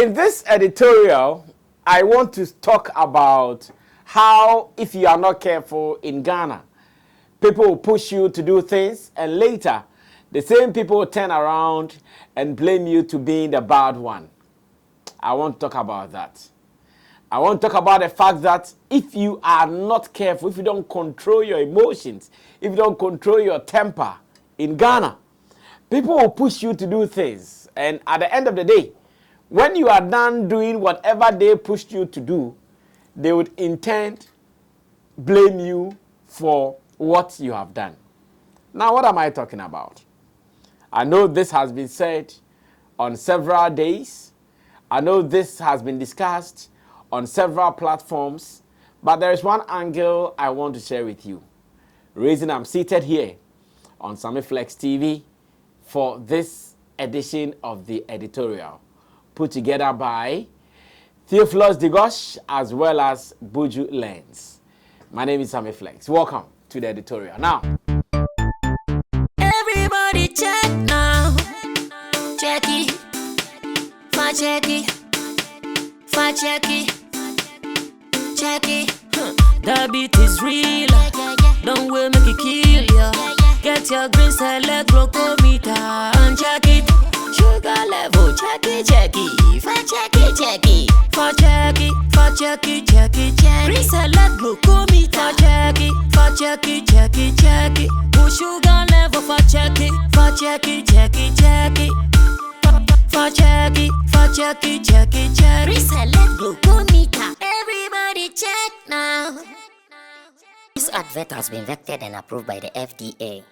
In this editorial, I want to talk about how, if you are not careful in Ghana, people will push you to do things, and later, the same people will turn around and blame you to being the bad one. I want to talk about that. I want to talk about the fact that if you are not careful, if you don't control your emotions, if you don't control your temper in Ghana, people will push you to do things. And at the end of the day, when you are done doing whatever they pushed you to do, they would in turn blame you for what you have done. Now, what am I talking about? I know this has been said on several days. I know this has been discussed on several platforms, but there is one angle I want to share with you. The reason I'm seated here on Sammy Flex TV for this edition of the editorial, put together by Theophilus Digosh as well as Buju Lens. My name is Sammy Flex. Welcome to the editorial. Now, everybody check now. Check it. Fa check it. Fa check it. Check it. The beat is real. Don't wait, make it kill ya. Get your green select glucometer and check it. Sugar level, check it, check it. Fa check it, check it. Fa check it, fa check it, check it, check it. Green select glucometer, check it, fa check it, check it, check it. Put sugar level, fa check it, fa check it, check it, check it. Fa check it, fa check it, check it, check it. Green select glucometer. Everybody check now. This advert has been vetted and approved by the FDA.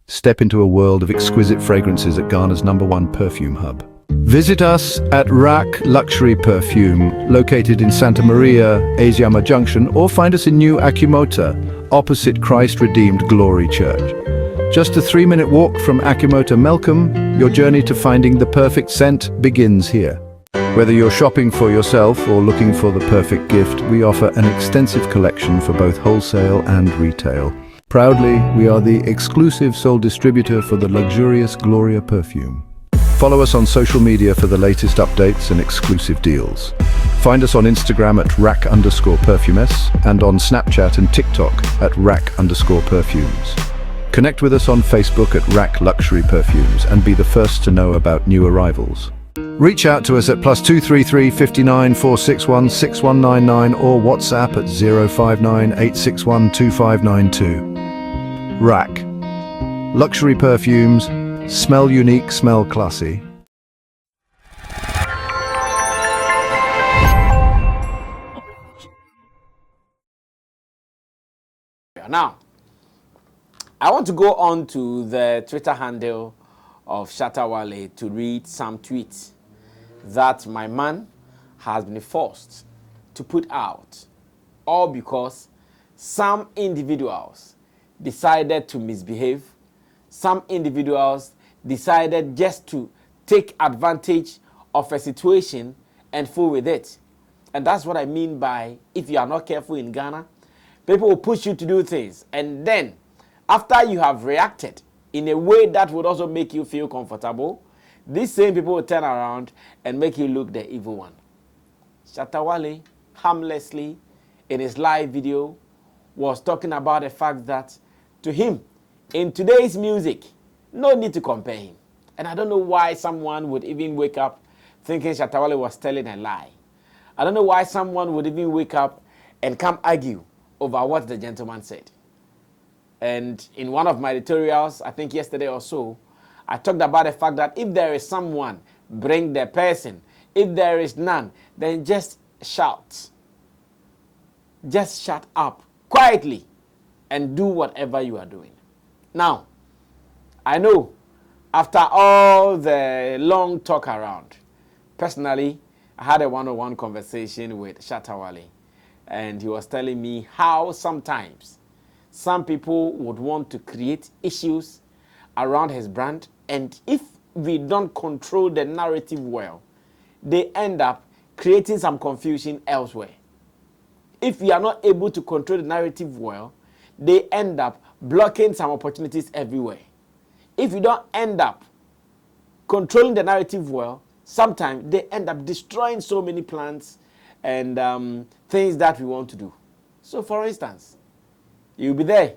Step into a world of exquisite fragrances at Ghana's #1 perfume hub. Visit us at Rack Luxury Perfume, located in Santa Maria, Asiama Junction, or find us in New Akimota, opposite Christ Redeemed Glory Church. Just a 3-minute walk from Akimota Melcombe, your journey to finding the perfect scent begins here. Whether you're shopping for yourself or looking for the perfect gift, we offer an extensive collection for both wholesale and retail. Proudly, we are the exclusive sole distributor for the luxurious Gloria perfume. Follow us on social media for the latest updates and exclusive deals. Find us on Instagram at rack_perfumes and on Snapchat and TikTok at rack_perfumes. Connect with us on Facebook at Rack Luxury Perfumes and be the first to know about new arrivals. Reach out to us at +233 59 461 6199 or WhatsApp at 059 861 2592. Rack. Luxury perfumes. Smell unique, smell classy. now, I want to go on to the Twitter handle of Shatta Wale to read some tweets that my man has been forced to put out, all because some individuals decided to misbehave. Some individuals decided just to take advantage of a situation and fool with it. And that's what I mean by, if you are not careful in Ghana, people will push you to do things. And then, after you have reacted in a way that would also make you feel comfortable, these same people will turn around and make you look the evil one. Shatta Wale, harmlessly, in his live video, was talking about the fact that, to him, in today's music, no need to compare him. And I don't know why someone would even wake up thinking Shatta Wale was telling a lie. I don't know why someone would even wake up and come argue over what the gentleman said. And in one of my editorials, I think yesterday or so, I talked about the fact that if there is someone, bring the person. If there is none, then just shout. Just shut up quietly and do whatever you are doing. Now, I know after all the long talk around, personally, I had a one-on-one conversation with Shatta Wale, and he was telling me how sometimes some people would want to create issues around his brand, and if we don't control the narrative well, they end up creating some confusion elsewhere. If we are not able to control the narrative well, they end up blocking some opportunities everywhere. If you don't end up controlling the narrative well, sometimes they end up destroying so many plants and things that we want to do. So for instance, you'll be there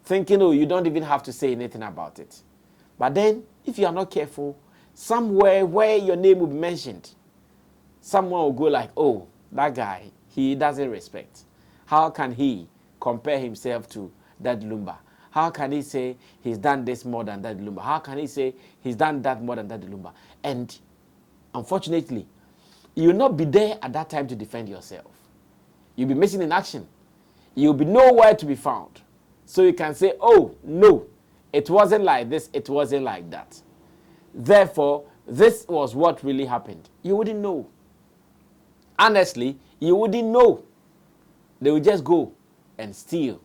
thinking, oh, you don't even have to say anything about it. But then, if you are not careful, somewhere where your name will be mentioned, someone will go like, oh, that guy, he doesn't respect. How can he compare himself to that Lumba? How can he say he's done this more than that Lumba? How can he say he's done that more than that Lumba? And unfortunately, you will not be there at that time to defend yourself. You'll be missing in action. You'll be nowhere to be found. So you can say, oh, no, it wasn't like this, it wasn't like that. Therefore, this was what really happened. You wouldn't know. Honestly, you wouldn't know. They would just go and steal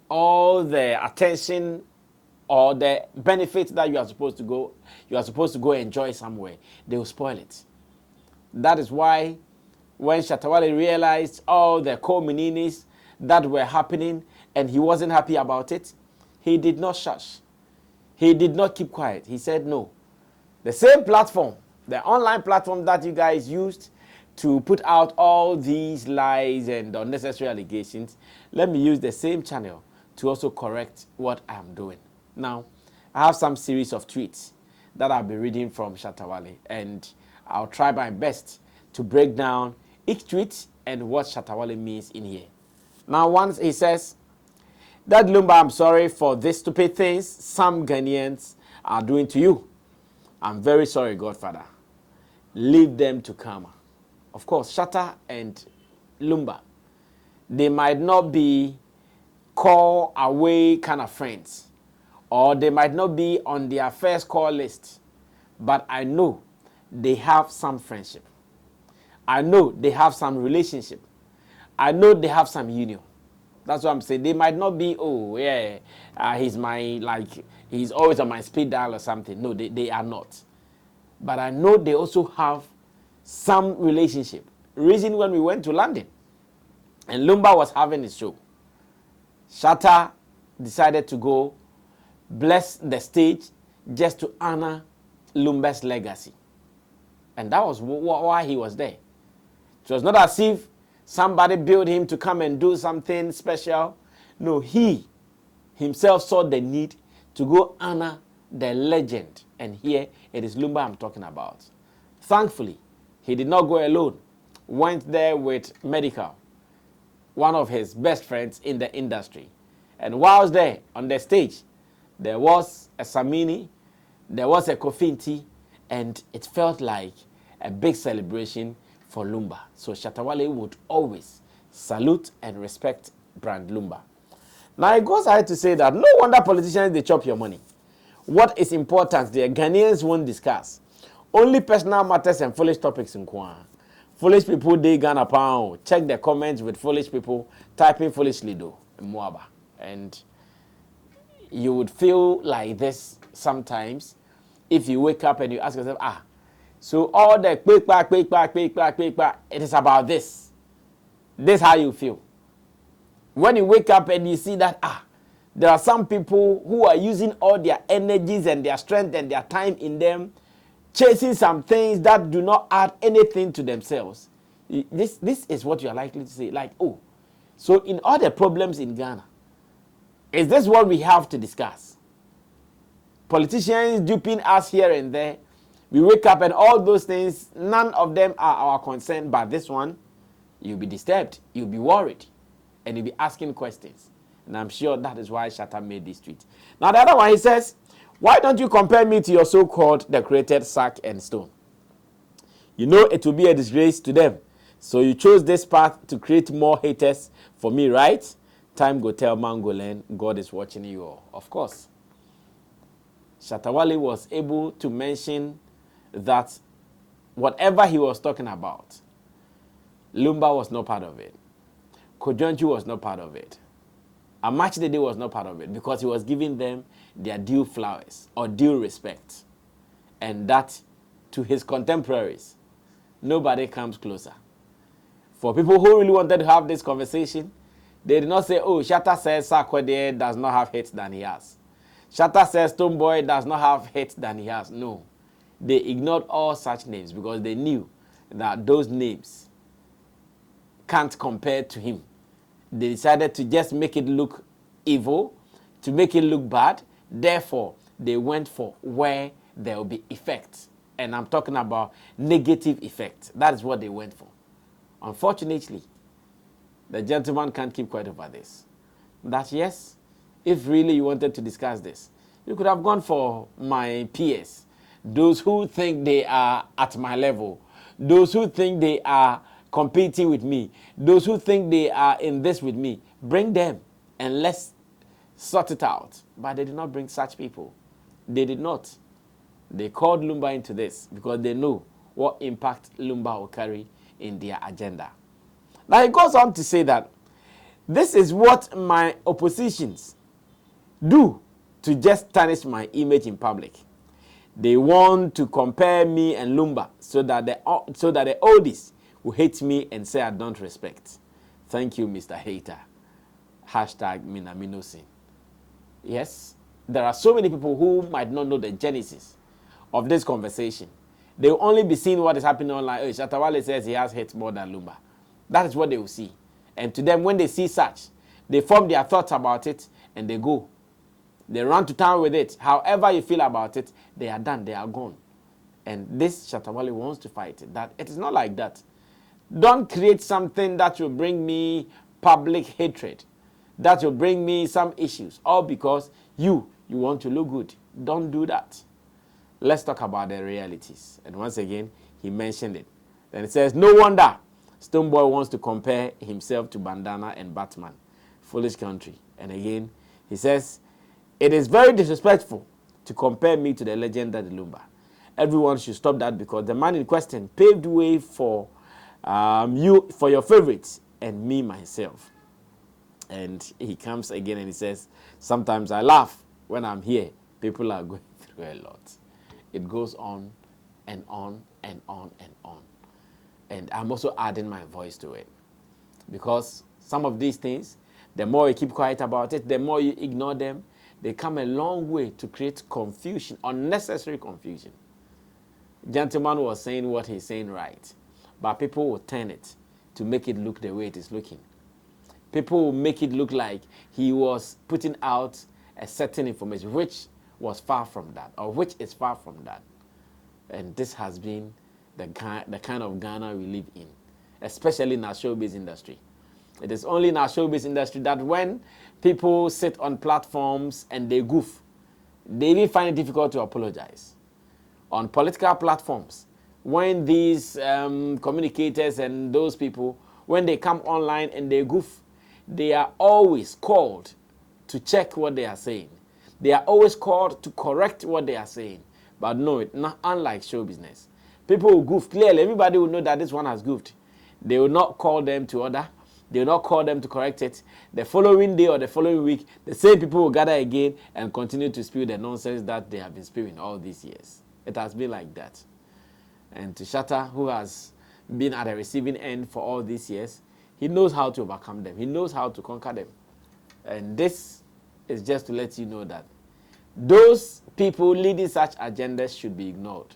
all the attention or the benefits that you are supposed to go enjoy somewhere. They will spoil it. That is why when Shatta Wale realized all the co-mininis that were happening and he wasn't happy about it, he did not shush. He did not keep quiet. He said, no. The same platform, the online platform that you guys used to put out all these lies and unnecessary allegations, let me use the same channel to also correct what I am doing. Now, I have some series of tweets that I'll be reading from Shatta Wale, and I'll try my best to break down each tweet and what Shatta Wale means in here. Now, once he says, that Lumba, I'm sorry for these stupid things some Ghanaians are doing to you. I'm very sorry, Godfather. Leave them to karma. Of course, Shatta and Lumba, they might not be call away kind of friends, or they might not be on their first call list, but I know they have some friendship. I know they have some relationship. I know they have some union. That's what I'm saying. They might not be, oh, yeah, he's always on my speed dial or something. No, they are not. But I know they also have some relationship. Reason when we went to London and Lumba was having his show, Shatta decided to go bless the stage just to honor Lumba's legacy. And that was why he was there. It was not as if somebody billed him to come and do something special. No, he himself saw the need to go honor the legend. And here it is Lumba I'm talking about. Thankfully, he did not go alone. Went there with Medical, one of his best friends in the industry. And whilst there on the stage, there was a Sammy, there was a Kofinti, and it felt like a big celebration for Lumba. So Shatta Wale would always salute and respect brand Lumba. Now it goes ahead to say that no wonder politicians, they chop your money. What is important, the Ghanaians won't discuss. Only personal matters and foolish topics in Kwan. Foolish people, they Ghana pound. Check the comments with foolish people, typing foolishly though, in Moaba. And you would feel like this sometimes if you wake up and you ask yourself, so all the quick, it is about this. This is how you feel. When you wake up and you see that, there are some people who are using all their energies and their strength and their time in them, chasing some things that do not add anything to themselves. This is what you are likely to say. Like, oh, so in all the problems in Ghana, is this what we have to discuss? Politicians duping us here and there. We wake up and all those things, none of them are our concern, but this one, you'll be disturbed, you'll be worried, and you'll be asking questions. And I'm sure that is why Shatta made this tweet. Now the other one, he says, why don't you compare me to your so-called decorated sack and stone? You know it will be a disgrace to them. So you chose this path to create more haters for me, right? Time go tell Mangolan, God is watching you all. Of course. Shatta Wale was able to mention that whatever he was talking about, Lumba was not part of it. Kojonju was not part of it. Amachidede was not part of it because he was giving them their due flowers or due respect. And that, to his contemporaries, nobody comes closer. For people who really wanted to have this conversation, they did not say, oh, Shatta says Sarkodie does not have hits than he has. Shatta says Stonebwoy does not have hits than he has. No. they ignored all such names because they knew that those names can't compare to him. They decided to just make it look evil, to make it look bad. Therefore, they went for where there will be effect. And I'm talking about negative effect. That is what they went for. Unfortunately, the gentleman can't keep quiet over this. That yes, if really you wanted to discuss this, you could have gone for my peers, those who think they are at my level, those who think they are competing with me, those who think they are in this with me. Bring them and let's sort it out. But they did not bring such people. They did not. They called Lumba into this because they know what impact Lumba will carry in their agenda. Now he goes on to say that this is what my oppositions do to just tarnish my image in public. They want to compare me and Lumba so that the oldies will hate me and say I don't respect. Thank you, Mr. Hater. Hashtag Minaminosin. Yes, there are so many people who might not know the genesis of this conversation. They will only be seeing what is happening online. Oh, Shatta Wale says he has hate more than Lumba. That is what they will see. And to them, when they see such, they form their thoughts about it and they go. They run to town with it. However you feel about it, they are done. They are gone. And this Shatta Wale wants to fight it. That it is not like that. Don't create something that will bring me public hatred, that will bring me some issues, all because you want to look good. Don't do that. Let's talk about the realities. And once again, he mentioned it. Then it says, no wonder Stonebwoy wants to compare himself to Bandana and Batman. Foolish country. And again, he says, it is very disrespectful to compare me to the legendary Lumba. Everyone should stop that because the man in question paved way for for your favorites and me myself. And he comes again and he says, sometimes I laugh when I'm here. People are going through a lot. It goes on and on and on and on. And I'm also adding my voice to it. Because some of these things, the more you keep quiet about it, the more you ignore them, they come a long way to create confusion, unnecessary confusion. Gentleman was saying what he's saying right, but people will turn it to make it look the way it is looking. People will make it look like he was putting out a certain information, which was far from that, or which is far from that. And this has been the kind of Ghana we live in, especially in our showbiz industry. It is only in our showbiz industry that when people sit on platforms and they goof, they even find it difficult to apologize. On political platforms, when these communicators and those people, when they come online and they goof, they are always called to check what they are saying. They are always called to correct what they are saying. But no, not unlike show business. People will goof. Clearly, everybody will know that this one has goofed. They will not call them to order. They will not call them to correct it. The following day or the following week, the same people will gather again and continue to spew the nonsense that they have been spewing all these years. It has been like that. And to Shatta, who has been at the receiving end for all these years, he knows how to overcome them. He knows how to conquer them. And this is just to let you know that those people leading such agendas should be ignored.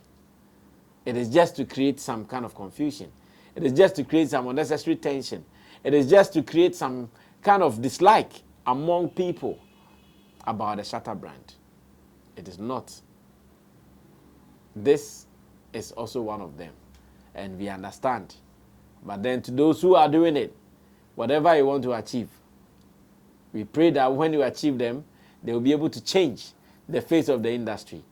It is just to create some kind of confusion. It is just to create some unnecessary tension. It is just to create some kind of dislike among people about the Shatta brand. It is not. This is also one of them. And we understand. But then to those who are doing it, whatever you want to achieve, we pray that when you achieve them, they will be able to change the face of the industry.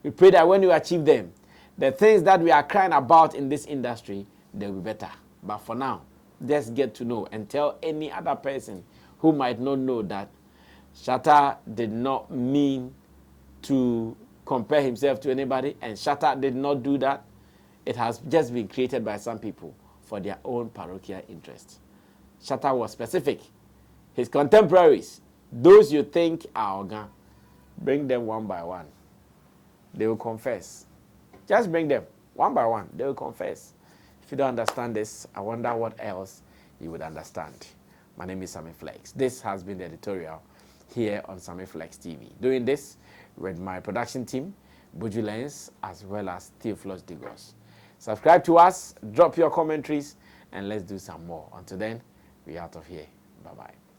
We pray that when you achieve them, the things that we are crying about in this industry, they'll be better. But for now, just get to know and tell any other person who might not know that Shatta did not mean to compare himself to anybody, and Shatta did not do that. It has just been created by some people for their own parochial interests. Shatta was specific. His contemporaries, those you think are Oga, bring them one by one. They will confess. Just bring them one by one. They will confess. If you don't understand this, I wonder what else you would understand. My name is Sammy Flex. This has been the editorial here on Sammy Flex TV. Doing this with my production team, Bujulens, as well as Theophilus Digos. Subscribe to us, drop your commentaries, and let's do some more. Until then, we're out of here. Bye-bye.